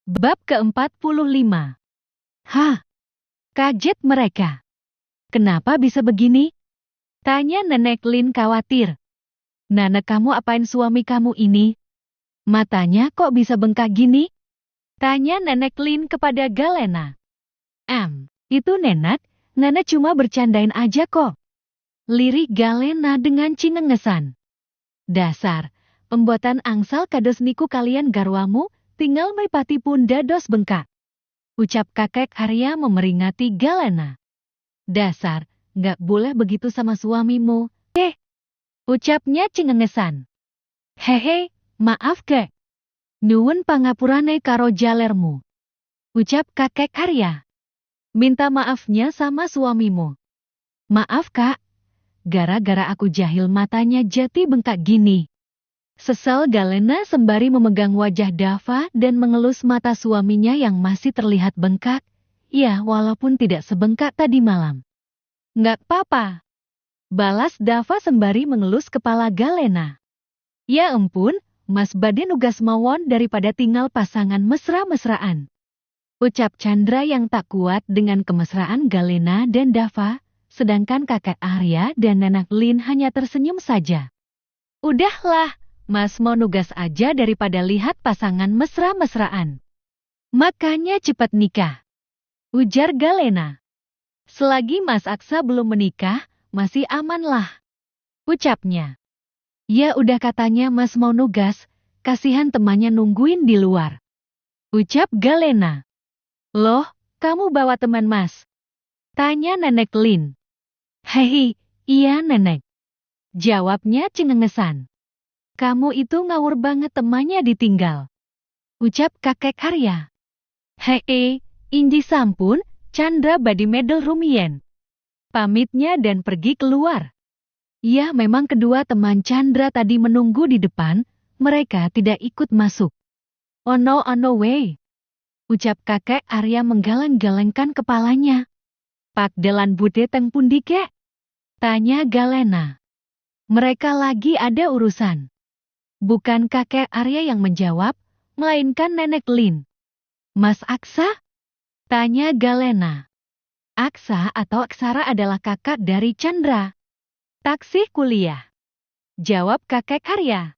Bab ke-45. Hah, kaget mereka. Kenapa bisa begini? Tanya Nenek Lin khawatir. Nana, kamu apain suami kamu ini? Matanya kok bisa bengkak gini? Tanya Nenek Lin kepada Galena. Itu Nenek, Nana cuma bercandain aja kok. Lirik Galena dengan cengengesan. Dasar, pembuatan angsal kados niku kalian garwamu, tinggal meripati pun dados bengkak. Ucap kakek Arya memeringati Galena. Dasar, nggak boleh begitu sama suamimu. Ucapnya cengengesan. Hehe, maaf kek. Nyuwun pangapurane karo jalermu. Ucap kakek Arya. Minta maafnya sama suamimu. Maaf kak. Gara-gara aku jahil matanya jati bengkak gini. Sesal Galena sembari memegang wajah Dava dan mengelus mata suaminya yang masih terlihat bengkak. Ya, walaupun tidak sebengkak tadi malam. Nggak apa-apa. Balas Dava sembari mengelus kepala Galena. Ya ampun, Mas Bade nugas mawon daripada tinggal pasangan mesra-mesraan. Ucap Chandra yang tak kuat dengan kemesraan Galena dan Dava, sedangkan kakek Arya dan Nenek Lin hanya tersenyum saja. Udahlah, Mas mau nugas aja daripada lihat pasangan mesra-mesraan. Makanya cepat nikah. Ujar Galena. Selagi Mas Aksa belum menikah, masih amanlah. Ucapnya. Ya udah katanya Mas mau nugas, kasihan temannya nungguin di luar. Ucap Galena. Loh, kamu bawa teman Mas? Tanya Nenek Lin. Hehi, iya Nenek. Jawabnya cengengesan. Kamu itu ngawur banget temannya ditinggal. Ucap kakek Arya. Hei, inji sampun, Chandra badi medel rumien. Pamitnya dan pergi keluar. Ya memang kedua teman Chandra tadi menunggu di depan, mereka tidak ikut masuk. Oh no way. Ucap kakek Arya menggeleng-gelengkan kepalanya. Pak Delan bude teng pundi kek? Tanya Galena. Mereka lagi ada urusan. Bukan kakek Arya yang menjawab, melainkan Nenek Lin. Mas Aksa? Tanya Galena. Aksa atau Aksara adalah kakak dari Chandra. Taksih kuliah. Jawab kakek Arya.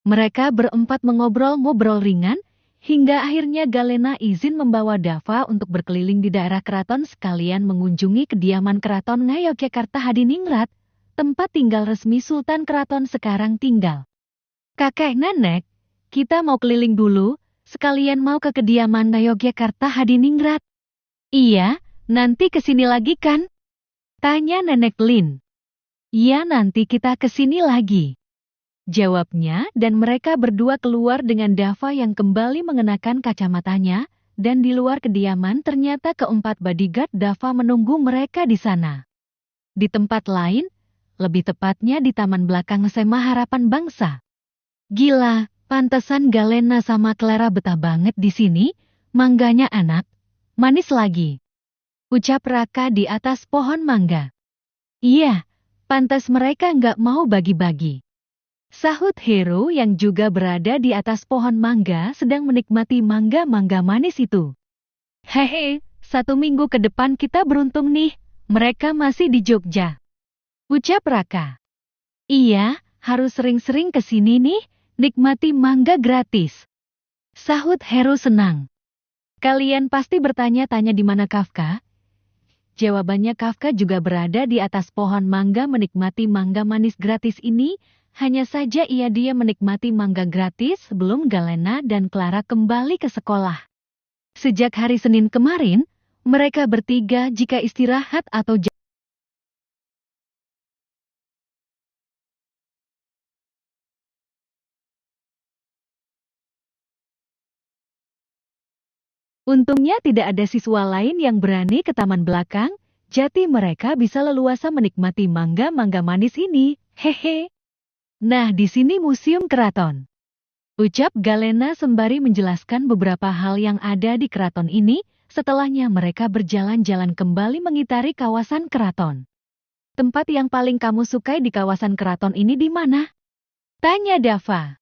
Mereka berempat mengobrol-ngobrol ringan, hingga akhirnya Galena izin membawa Dava untuk berkeliling di daerah keraton sekalian mengunjungi kediaman keraton Ngayogyakarta Hadiningrat, tempat tinggal resmi Sultan Keraton sekarang tinggal. Kakek Nenek, kita mau keliling dulu, sekalian mau ke kediaman Ngayogyakarta Hadiningrat. Iya, nanti kesini lagi kan? Tanya Nenek Lin. Iya nanti kita kesini lagi. Jawabnya dan mereka berdua keluar dengan Dava yang kembali mengenakan kacamatanya, dan di luar kediaman ternyata keempat bodyguard Dava menunggu mereka di sana. Di tempat lain, lebih tepatnya di taman belakang SMA Harapan Bangsa. Gila, pantesan Galena sama Clara betah banget di sini, mangganya enak, manis lagi. Ucap Raka di atas pohon mangga. Iya, pantas mereka nggak mau bagi-bagi. Sahut Hero yang juga berada di atas pohon mangga sedang menikmati mangga-mangga manis itu. Hehe, 1 minggu ke depan kita beruntung nih, mereka masih di Jogja. Ucap Raka. Iya, harus sering-sering kesini nih, nikmati mangga gratis. Sahut Hero senang. Kalian pasti bertanya-tanya di mana Kafka? Jawabannya Kafka juga berada di atas pohon mangga menikmati mangga manis gratis ini, hanya saja dia menikmati mangga gratis sebelum Galena dan Clara kembali ke sekolah. Sejak hari Senin kemarin, mereka bertiga jika istirahat atau untungnya tidak ada siswa lain yang berani ke taman belakang, jadi mereka bisa leluasa menikmati mangga-mangga manis ini, hehe. Nah, di sini Museum Keraton. Ucap Galena sembari menjelaskan beberapa hal yang ada di keraton ini, setelahnya mereka berjalan-jalan kembali mengitari kawasan keraton. Tempat yang paling kamu sukai di kawasan keraton ini di mana? Tanya Dava.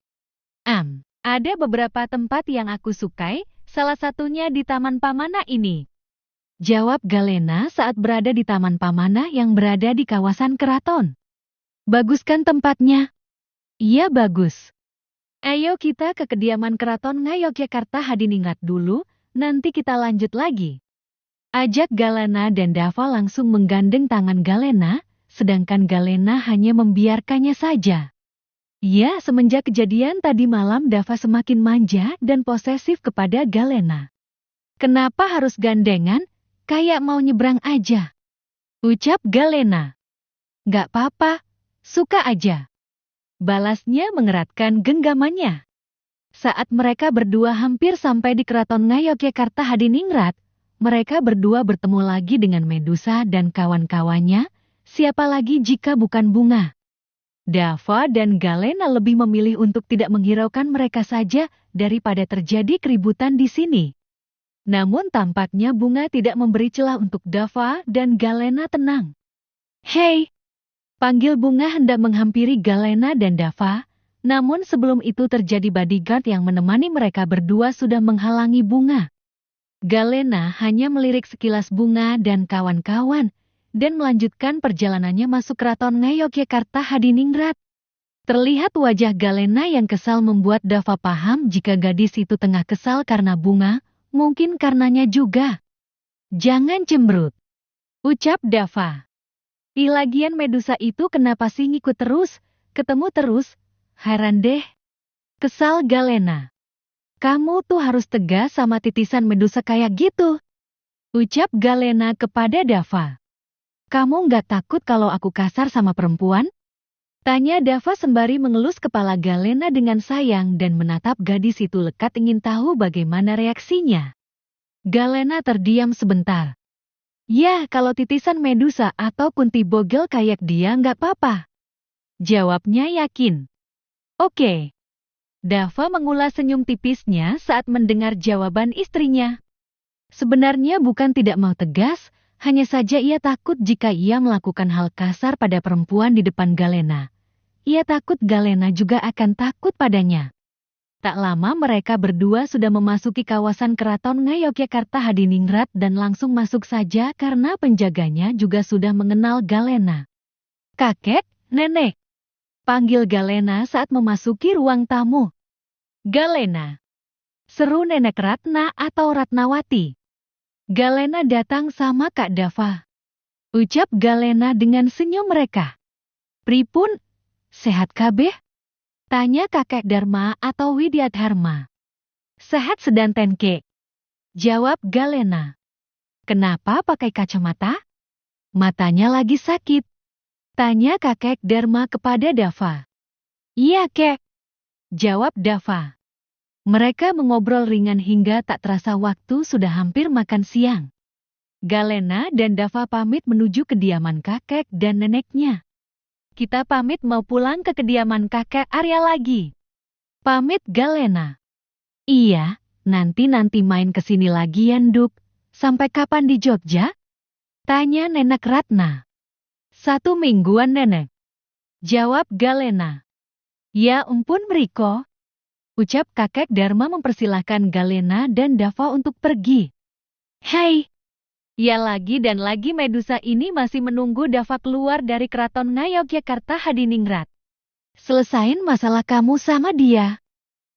Ada beberapa tempat yang aku sukai, Salah satunya di Taman Pamana ini. Jawab Galena saat berada di Taman Pamana yang berada di kawasan keraton. Bagus kan tempatnya? Iya bagus. Ayo kita ke kediaman keraton Ngayogyakarta Hadiningrat dulu, nanti kita lanjut lagi. Ajak Galena dan Dava langsung menggandeng tangan Galena, sedangkan Galena hanya membiarkannya saja. Ya, semenjak kejadian tadi malam Dava semakin manja dan posesif kepada Galena. Kenapa harus gandengan? Kayak mau nyebrang aja. Ucap Galena. Gak apa-apa, suka aja. Balasnya mengeratkan genggamannya. Saat mereka berdua hampir sampai di keraton Ngayogyakarta Hadiningrat, mereka berdua bertemu lagi dengan Medusa dan kawan-kawannya, siapa lagi jika bukan Bunga. Dava dan Galena lebih memilih untuk tidak menghiraukan mereka saja daripada terjadi keributan di sini. Namun tampaknya Bunga tidak memberi celah untuk Dava dan Galena tenang. Hei! Panggil Bunga hendak menghampiri Galena dan Dava, namun sebelum itu terjadi bodyguard yang menemani mereka berdua sudah menghalangi Bunga. Galena hanya melirik sekilas Bunga dan kawan-kawan, dan melanjutkan perjalanannya masuk keraton Ngayogyakarta Hadiningrat. Terlihat wajah Galena yang kesal membuat Dava paham jika gadis itu tengah kesal karena Bunga, mungkin karenanya juga. Jangan cemberut, ucap Dava. Lagian Medusa itu kenapa sih ngikut terus, ketemu terus, heran deh. Kesal Galena. Kamu tuh harus tegas sama titisan Medusa kayak gitu, ucap Galena kepada Dava. Kamu nggak takut kalau aku kasar sama perempuan? Tanya Dava sembari mengelus kepala Galena dengan sayang dan menatap gadis itu lekat ingin tahu bagaimana reaksinya. Galena terdiam sebentar. Ya, kalau titisan Medusa atau Kunti Bogel kayak dia nggak apa-apa. Jawabnya yakin. Oke. Dava mengulas senyum tipisnya saat mendengar jawaban istrinya. Sebenarnya bukan tidak mau tegas, hanya saja ia takut jika ia melakukan hal kasar pada perempuan di depan Galena. Ia takut Galena juga akan takut padanya. Tak lama mereka berdua sudah memasuki kawasan keraton Ngayogyakarta Hadiningrat dan langsung masuk saja karena penjaganya juga sudah mengenal Galena. Kakek, nenek. Panggil Galena saat memasuki ruang tamu. Galena. Seru Nenek Ratna atau Ratnawati. Galena datang sama Kak Dava. Ucap Galena dengan senyum mereka. Pripun? Sehat kabeh? Tanya kakek Dharma atau Widyadharma. Sehat sedanten kek. Jawab Galena. Kenapa pakai kacamata? Matanya lagi sakit. Tanya kakek Dharma kepada Dava. Iya kek. Jawab Dava. Mereka mengobrol ringan hingga tak terasa waktu sudah hampir makan siang. Galena dan Dava pamit menuju kediaman kakek dan neneknya. Kita pamit mau pulang ke kediaman kakek Arya lagi. Pamit Galena. Iya, nanti main kesini lagi ya Nduk. Sampai kapan di Jogja? Tanya Nenek Ratna. 1 mingguan Nenek. Jawab Galena. Ya ampun Riko. Ucap kakek Dharma mempersilahkan Galena dan Dava untuk pergi. Hei! Ya lagi dan lagi Medusa ini masih menunggu Dava keluar dari keraton Ngayogyakarta Hadiningrat. Selesain masalah kamu sama dia.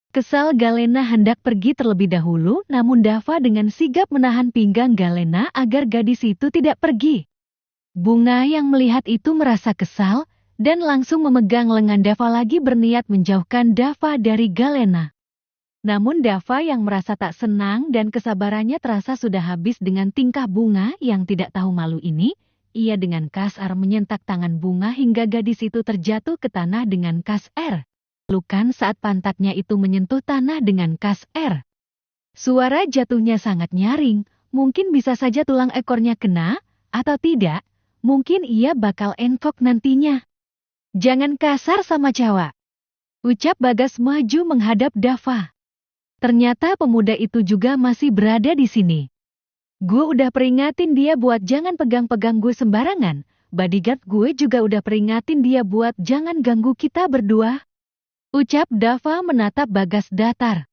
Kesal Galena hendak pergi terlebih dahulu, namun Dava dengan sigap menahan pinggang Galena agar gadis itu tidak pergi. Bunga yang melihat itu merasa kesal, dan langsung memegang lengan Dava lagi berniat menjauhkan Dava dari Galena. Namun Dava yang merasa tak senang dan kesabarannya terasa sudah habis dengan tingkah Bunga yang tidak tahu malu ini, ia dengan kasar menyentak tangan Bunga hingga gadis itu terjatuh ke tanah dengan kasar. Lukan saat pantatnya itu menyentuh tanah dengan kasar. Suara jatuhnya sangat nyaring, mungkin bisa saja tulang ekornya kena, atau tidak, mungkin ia bakal engkok nantinya. Jangan kasar sama cowok. Ucap Bagas maju menghadap Dava. Ternyata pemuda itu juga masih berada di sini. Gue udah peringatin dia buat jangan pegang-pegang gue sembarangan. Bodyguard gue juga udah peringatin dia buat jangan ganggu kita berdua. Ucap Dava menatap Bagas datar.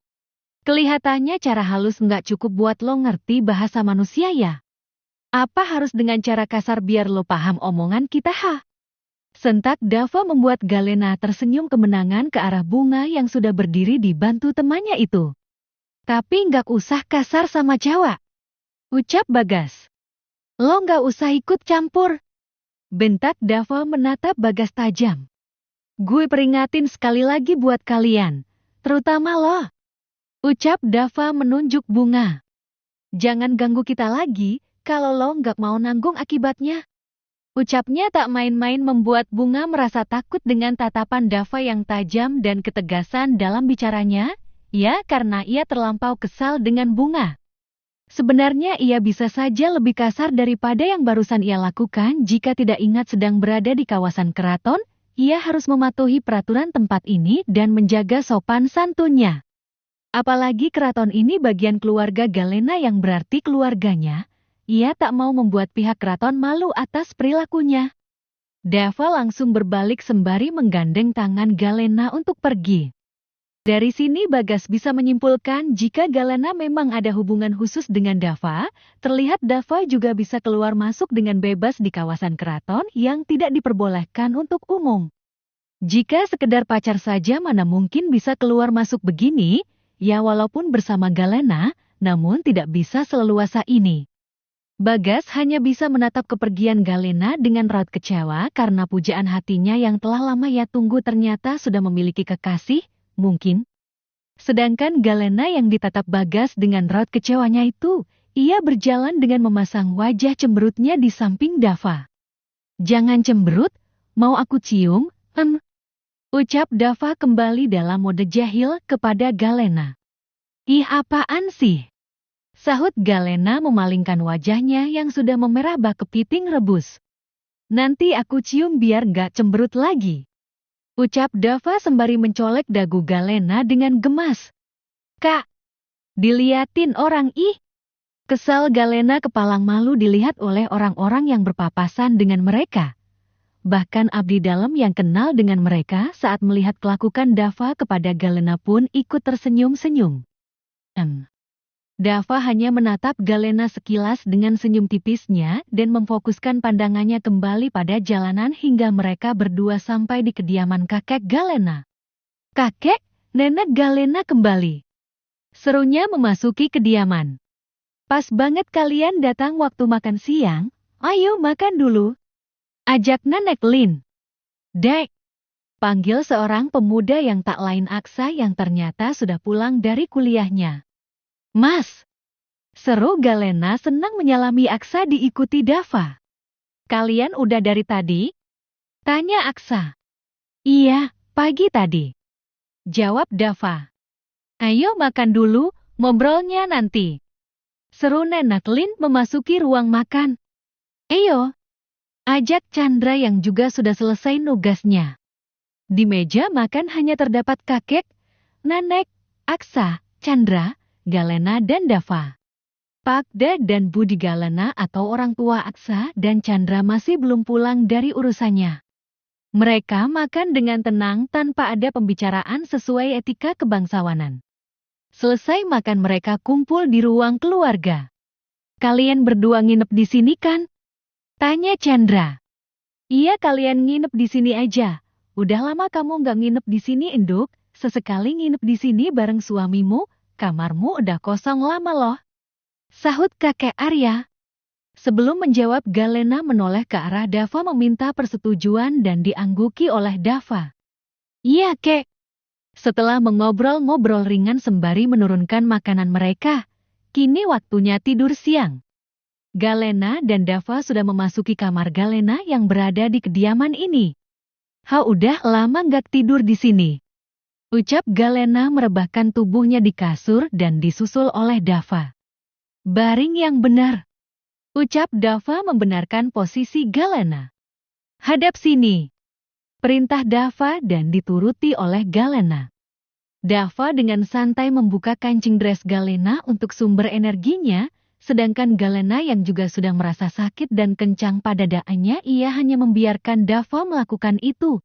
Kelihatannya cara halus nggak cukup buat lo ngerti bahasa manusia ya. Apa harus dengan cara kasar biar lo paham omongan kita ha? Sentak Dava membuat Galena tersenyum kemenangan ke arah Bunga yang sudah berdiri dibantu temannya itu. Tapi nggak usah kasar sama Jawa, ucap Bagas. Lo nggak usah ikut campur. Bentak Dava menatap Bagas tajam. Gue peringatin sekali lagi buat kalian, terutama lo. Ucap Dava menunjuk Bunga. Jangan ganggu kita lagi, kalau lo nggak mau nanggung akibatnya. Ucapnya tak main-main membuat Bunga merasa takut dengan tatapan Dava yang tajam dan ketegasan dalam bicaranya, ya karena ia terlampau kesal dengan Bunga. Sebenarnya ia bisa saja lebih kasar daripada yang barusan ia lakukan jika tidak ingat sedang berada di kawasan keraton, ia harus mematuhi peraturan tempat ini dan menjaga sopan santunnya. Apalagi keraton ini bagian keluarga Galena yang berarti keluarganya, ia tak mau membuat pihak keraton malu atas perilakunya. Dava langsung berbalik sembari menggandeng tangan Galena untuk pergi. Dari sini Bagas bisa menyimpulkan jika Galena memang ada hubungan khusus dengan Dava, terlihat Dava juga bisa keluar masuk dengan bebas di kawasan keraton yang tidak diperbolehkan untuk umum. Jika sekedar pacar saja mana mungkin bisa keluar masuk begini, ya walaupun bersama Galena, namun tidak bisa seleluasa ini. Bagas hanya bisa menatap kepergian Galena dengan raut kecewa karena pujaan hatinya yang telah lama ia tunggu ternyata sudah memiliki kekasih, mungkin. Sedangkan Galena yang ditatap Bagas dengan raut kecewanya itu, ia berjalan dengan memasang wajah cemberutnya di samping Dava. Jangan cemberut, mau aku cium, ucap Dava kembali dalam mode jahil kepada Galena. Ih apaan sih? Sahut Galena memalingkan wajahnya yang sudah memerah bak kepiting rebus. Nanti aku cium biar gak cemberut lagi. Ucap Dava sembari mencolek dagu Galena dengan gemas. Kak, diliatin orang ih. Kesal Galena kepalang malu dilihat oleh orang-orang yang berpapasan dengan mereka. Bahkan abdi dalam yang kenal dengan mereka saat melihat kelakukan Dava kepada Galena pun ikut tersenyum-senyum. Dava hanya menatap Galena sekilas dengan senyum tipisnya dan memfokuskan pandangannya kembali pada jalanan hingga mereka berdua sampai di kediaman kakek Galena. Kakek, nenek Galena kembali. Serunya memasuki kediaman. Pas banget kalian datang waktu makan siang, ayo makan dulu. Ajak nenek Lin. Dek, panggil seorang pemuda yang tak lain Aksa yang ternyata sudah pulang dari kuliahnya. Mas, seru Galena senang menyalami Aksa diikuti Dava. Kalian udah dari tadi? Tanya Aksa. Iya, pagi tadi. Jawab Dava. Ayo makan dulu, ngobrolnya nanti. Seru nenek Lin memasuki ruang makan. Ayo, ajak Chandra yang juga sudah selesai nugasnya. Di meja makan hanya terdapat kakek, nenek, Aksa, Chandra, Galena dan Dava. Pakda dan Budi Galena atau orang tua Aksa dan Chandra masih belum pulang dari urusannya. Mereka makan dengan tenang tanpa ada pembicaraan sesuai etika kebangsawanan. Selesai makan mereka kumpul di ruang keluarga. Kalian berdua nginep di sini kan? Tanya Chandra. Iya kalian nginep di sini aja. Udah lama kamu nggak nginep di sini Enduk, sesekali nginep di sini bareng suamimu. Kamarmu udah kosong lama loh. Sahut kakek Arya. Sebelum menjawab Galena menoleh ke arah Dava meminta persetujuan dan diangguki oleh Dava. Iya kek. Setelah mengobrol-ngobrol ringan sembari menurunkan makanan mereka, kini waktunya tidur siang. Galena dan Dava sudah memasuki kamar Galena yang berada di kediaman ini. Udah lama nggak tidur di sini. Ucap Galena merebahkan tubuhnya di kasur dan disusul oleh Dava. Baring yang benar. Ucap Dava membenarkan posisi Galena. Hadap sini. Perintah Dava dan dituruti oleh Galena. Dava dengan santai membuka kancing dress Galena untuk sumber energinya, sedangkan Galena yang juga sudah merasa sakit dan kencang pada dadaannya ia hanya membiarkan Dava melakukan itu.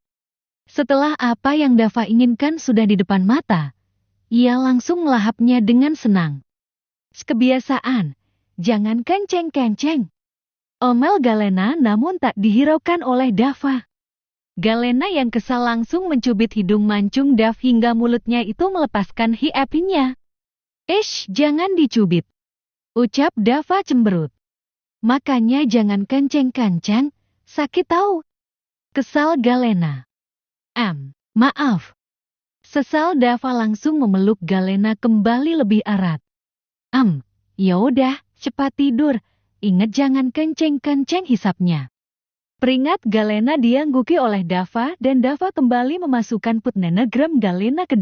Setelah apa yang Dava inginkan sudah di depan mata, Ia langsung melahapnya dengan senang. Kebiasaan, jangan kenceng-kenceng. Omel Galena namun tak dihiraukan oleh Dava. Galena yang kesal langsung mencubit hidung mancung Dav hingga mulutnya itu melepaskan hi-epinya. "Ish, jangan dicubit," ucap Dava cemberut. "Makanya jangan kenceng-kenceng, sakit tahu." Kesal Galena. Maaf." Sesal Dava langsung memeluk Galena kembali lebih erat. Ya udah, cepat tidur. Ingat jangan kenceng-kenceng hisapnya." Peringat Galena diangguki oleh Dava dan Dava kembali memasukkan putnenegram Galena ke